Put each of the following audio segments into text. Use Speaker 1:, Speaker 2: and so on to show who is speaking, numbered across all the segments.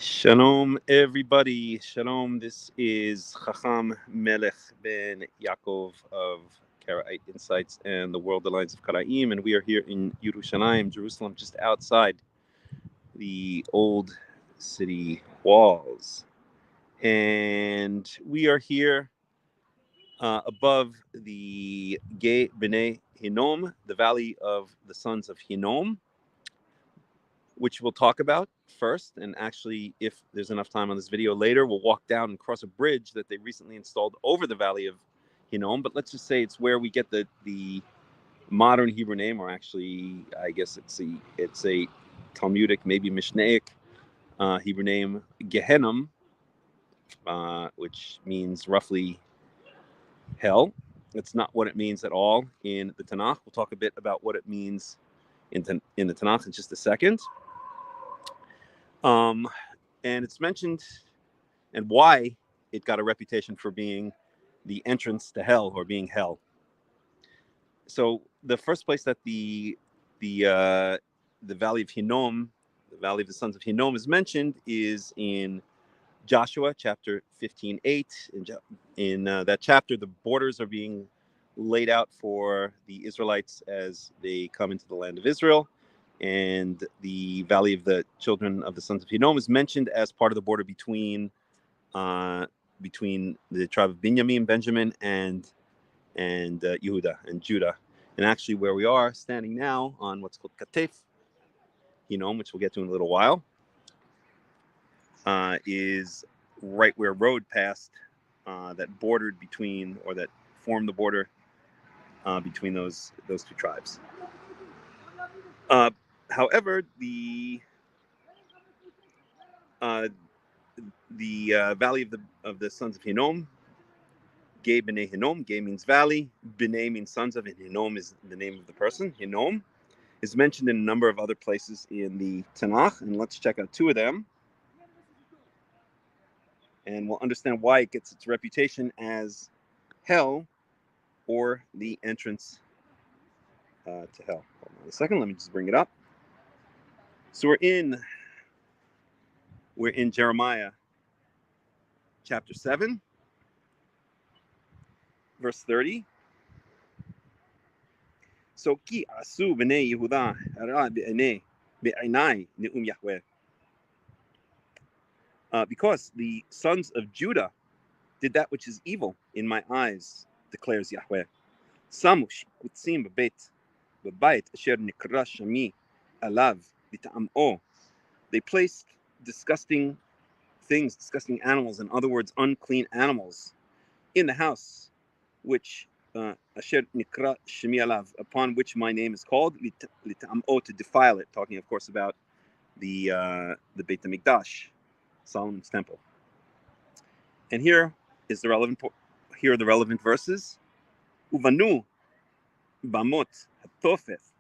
Speaker 1: Shalom, everybody. Shalom. This is Chacham Melech ben Yaakov of Karaite Insights and the World Alliance of Karaim, and we are here in Yerushalayim, Jerusalem, just outside the old city walls. And we are here above the Gei B'nai Hinnom, the Valley of the Sons of Hinnom, which we'll talk about first. And actually, if there's enough time on this video later, we'll walk down and cross a bridge that they recently installed over the Valley of Hinnom. But let's just say it's where we get the modern Hebrew name, or actually, I guess it's a Talmudic, maybe Mishnaic Hebrew name, Gehenna, which means roughly hell. That's not what it means at all in the Tanakh. We'll talk a bit about what it means in the Tanakh in just a second. And it's mentioned and why it got a reputation for being the entrance to hell, or being hell. So the first place that the Valley of Hinnom, the Valley of the Sons of Hinnom, is mentioned is in Joshua chapter 15:8. In that chapter, the borders are being laid out for the Israelites as they come into the land of Israel. And the Valley of the Children of the Sons of Hinnom is mentioned as part of the border between the tribe of Benjamin, and Yehuda and Judah. And actually, where we are standing now on what's called Katef Hinnom, which we'll get to in a little while, is right where a road passed that bordered between, or that formed the border between those two tribes. However, the Valley of the Sons of Hinnom, Gei B'nai Hinnom, Gei means valley, B'nai means sons of, and Hinnom is the name of the person. Hinnom is mentioned in a number of other places in the Tanakh, and let's check out two of them, and we'll understand why it gets its reputation as hell, or the entrance to hell. Hold on a second, let me just bring it up. So we're in Jeremiah chapter 7, verse 30. So ki asu b'nei Yehuda hara be'einai ne'um Yahweh. Because the sons of Judah did that which is evil in my eyes, declares Yahweh. Samu shikutzim b'bayit asher nikra shami alav b'ta'am'o. They placed disgusting things, disgusting animals, in other words, unclean animals, in the house, which asher nikra shami alav, upon which my name is called, l'ta'am'o, to defile it. Talking, of course, about the Beit HaMikdash, Solomon's temple. And here are the relevant verses. Uvanu bamot hatofeth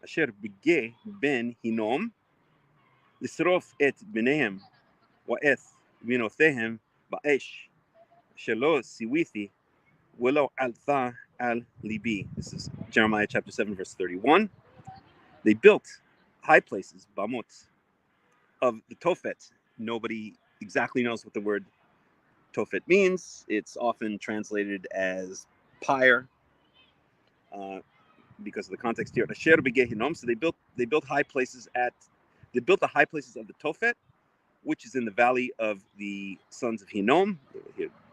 Speaker 1: asher b'gei ben Hinnom לשרוף את בניהם ואת בנותיהם באש שלא סיוויתי ולא עלתה על ליבי. This is Jeremiah chapter 7, verse 31. They built high places, bamot, of the Tophet. Nobody exactly knows what the word Tophet means. It's often translated as pyre, because of the context here. Asher b'gei Hinnom. So they built the high places of the Tophet, which is in the Valley of the Sons of Hinnom.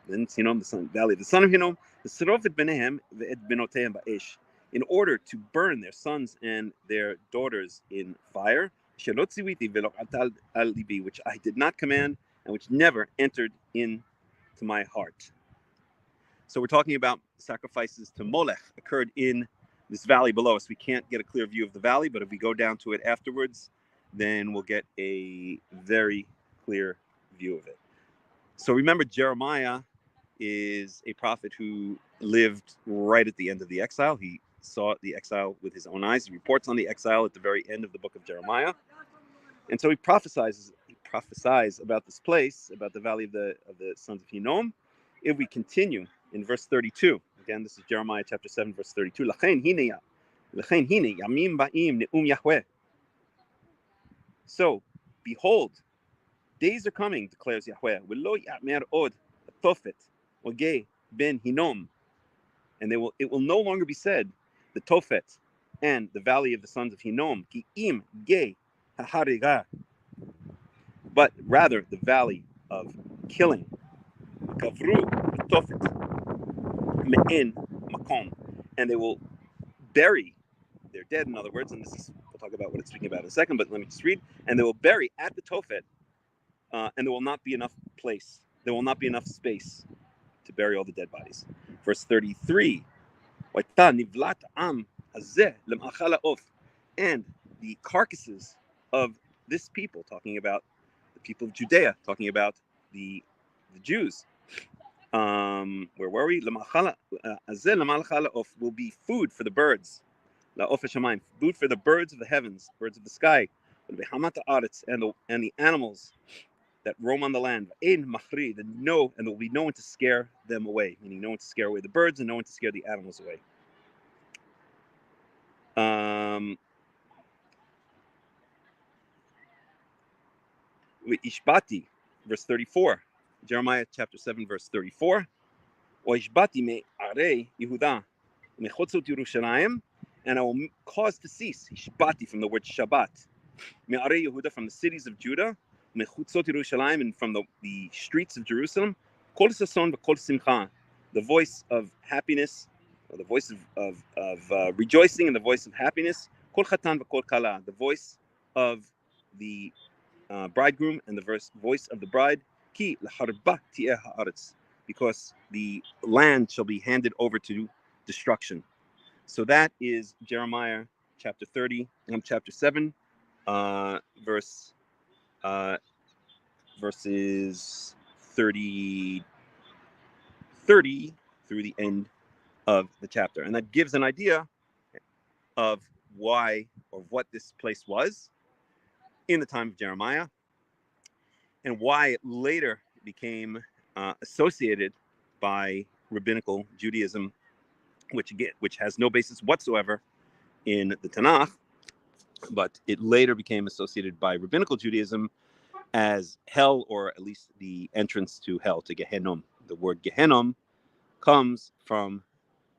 Speaker 1: Then Hinnom, the Valley of the Son of Hinnom. L'sarofet b'neihem ve'et benotehem ba'esh, in order to burn their sons and their daughters in fire. Shelo tziwiti ve'lo atal al libi, which I did not command and which never entered into my heart. So we're talking about sacrifices to Molech occurred in this valley below us. We can't get a clear view of the valley, but if we go down to it afterwards, then we'll get a very clear view of it. So remember, Jeremiah is a prophet who lived right at the end of the exile. He saw the exile with his own eyes. He reports on the exile at the very end of the book of Jeremiah. And so he prophesies about this place, about the Valley of the Sons of Hinnom. If we continue in verse 32, again, this is Jeremiah chapter 7, verse 32. L'chein hine yamim ba'im ne'um Yahweh. So, behold, Days are coming, declares Yahweh. V'lo ya'mer od tofet ogeh ben Hinnom, and it will no longer be said the Tophet and the valley of the sons of Hinnom, ki im ge hahariga, but rather the valley of killing. Kavru Tophet me'en makom, and they will bury their dead. In other words, and we'll talk about what it's speaking about in a second. But let me just read. And they will bury at the Tophet, and there will not be enough place. There will not be enough space to bury all the dead bodies. Verse 33. And the carcasses of this people, talking about the people of Judea, talking about the Jews. Where were we? Will be food for the birds. Food for the birds of the heavens, birds of the sky. And the animals that roam on the land. And there will be no one to scare them away, meaning no one to scare away the birds and no one to scare the animals away. Ishbati, verse 34. Jeremiah chapter 7, verse 34. Ishbati me are Yehuda mechotzot Yerushalayim, and I will cause to cease. Ishbati from the word Shabbat. Me are Yehuda, from the cities of Judah. Mechutzot Yerushalayim, and from the streets of Jerusalem. Kol sason v'kol simcha, the voice of happiness, or the voice of rejoicing, and the voice of happiness. Kol chatan v'kol kala, the voice of the bridegroom and the voice of the bride. Ki l'harba ti'eh haaretz, because the land shall be handed over to destruction. So that is Jeremiah chapter 30, chapter 7, verses 30 through the end of the chapter. And that gives an idea of why, or what this place was in the time of Jeremiah, and why it later became associated by rabbinical Judaism, which has no basis whatsoever in the Tanakh, but it later became associated by rabbinical Judaism as hell, or at least the entrance to hell, to Gehinnom. The word Gehinnom comes from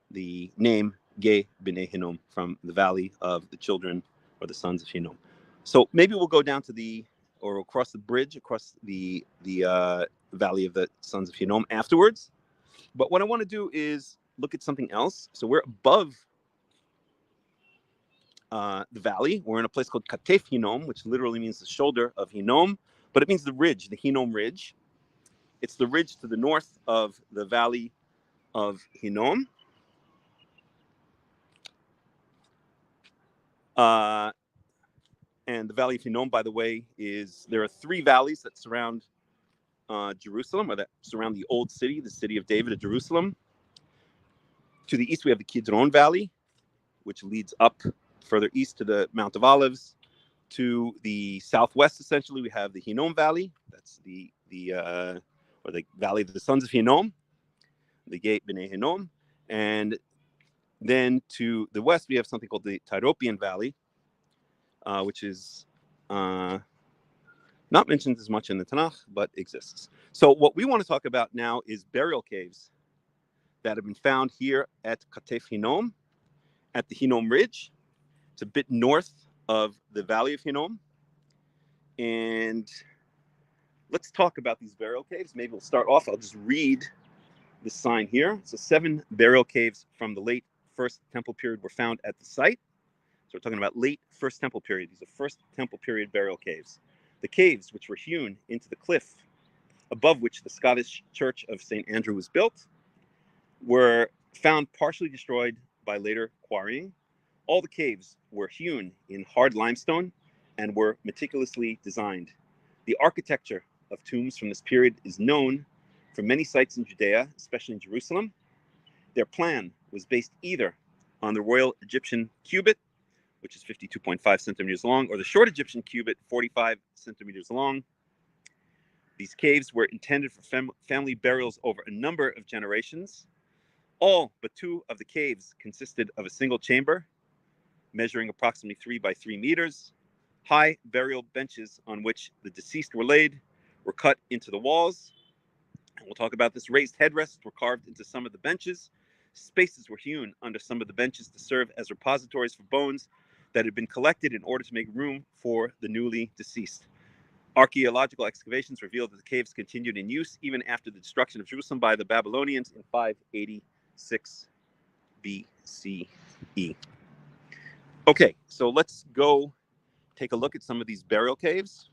Speaker 1: the name Ge B'nai Hinnom, from the valley of the children or the sons of Hinnom. So maybe we'll go down to or across the bridge, across the valley of the sons of Hinnom afterwards. But what I want to do is look at something else. So we're above the valley. We're in a place called Katef Hinnom, which literally means the shoulder of Hinnom, but it means the ridge, the Hinnom ridge. It's the ridge to the north of the valley of Hinnom. And the valley of Hinnom, by the way, there are three valleys that surround Jerusalem, or that surround the old city, the city of David of Jerusalem. To the east, we have the Kidron Valley, which leads up further east to the Mount of Olives. To the southwest, essentially, we have the Hinnom Valley. That's the valley of the sons of Hinnom, the Gate B'nai Hinnom. And then to the west, we have something called the Tyropian Valley, which is not mentioned as much in the Tanakh, but exists. So what we want to talk about now is burial caves that have been found here at Katef Hinnom, at the Hinnom Ridge. It's a bit north of the Valley of Hinnom. And let's talk about these burial caves. Maybe we'll start off. I'll just read this sign here. So 7 burial caves from the late First Temple period were found at the site. So we're talking about late First Temple period. These are First Temple period burial caves. The caves, which were hewn into the cliff above which the Scottish Church of St. Andrew was built, were found partially destroyed by later quarrying. All the caves were hewn in hard limestone and were meticulously designed. The architecture of tombs from this period is known from many sites in Judea, especially in Jerusalem. Their plan was based either on the Royal Egyptian cubit, which is 52.5 centimeters long, or the short Egyptian cubit, 45 centimeters long. These caves were intended for family burials over a number of generations. All but 2 of the caves consisted of a single chamber, measuring approximately 3 by 3 meters. High burial benches on which the deceased were laid were cut into the walls. And we'll talk about this. Raised headrests were carved into some of the benches. Spaces were hewn under some of the benches to serve as repositories for bones that had been collected in order to make room for the newly deceased. Archaeological excavations revealed that the caves continued in use even after the destruction of Jerusalem by the Babylonians in 586 BCE. Okay, so let's go take a look at some of these burial caves.